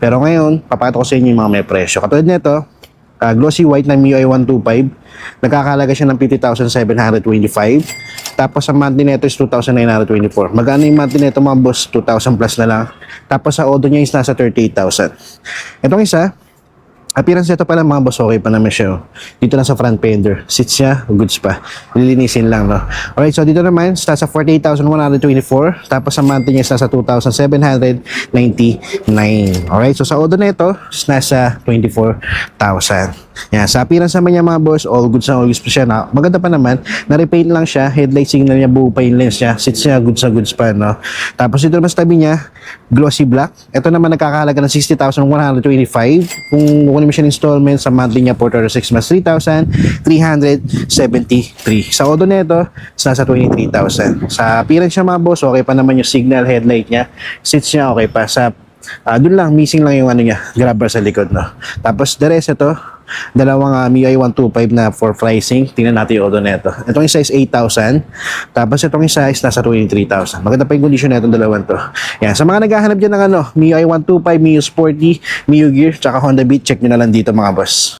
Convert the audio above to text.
Pero ngayon, papakita ko sa inyo yung mga may presyo. Katulad nito, glossy white na MIUI 125, nagkakalaga siya ng 50,725. Tapos sa monthly nito is 2,924. Magkano yung monthly nito mga boss? 2,000 plus na lang. Tapos sa odo niya is nasa 38,000. Itong isa, appearance nito pala mga boss, okay pa naman siya. Dito lang sa front fender. Seats niya, goods pa. Lilinisin lang, no? Alright, so dito naman, nasa 48,124. Tapos sa monthly niya is nasa 2,799. Alright, so sa odo na ito, is nasa 24,000. Yan, sa appearance naman niya mga boss, all goods na all goods pa siya. Na, maganda pa naman, na-repaint lang siya. Headlight signal niya, buo pa yung lens niya. Seats niya, goods na goods pa, no? Tapos dito naman sa tabi niya, glossy black. Ito naman nagkakahalaga ng 60,125. Kung kukunin mo siya ng installment, sa monthly niya 4 6 months, 3,373. Sa odo na ito, nasa 23,000. Sa appearance niya mga boss, okay pa naman yung signal, headlight niya. Seats niya, okay pa. Sa doon lang, missing lang yung ano niya, grab bar sa likod, no? Tapos the rest ito, dalawang MIUI 125 na for pricing. Tingnan natin yung odo na ito. Itong isa is 8,000. Tapos itong isa is nasa 23,000. Maganda pa yung condition na itong dalawang to. Yan. Sa mga naghahanap dyan ng MIUI 125, MIU Sporty, MIU Gear, tsaka Honda Beat, check nyo na lang dito mga boss.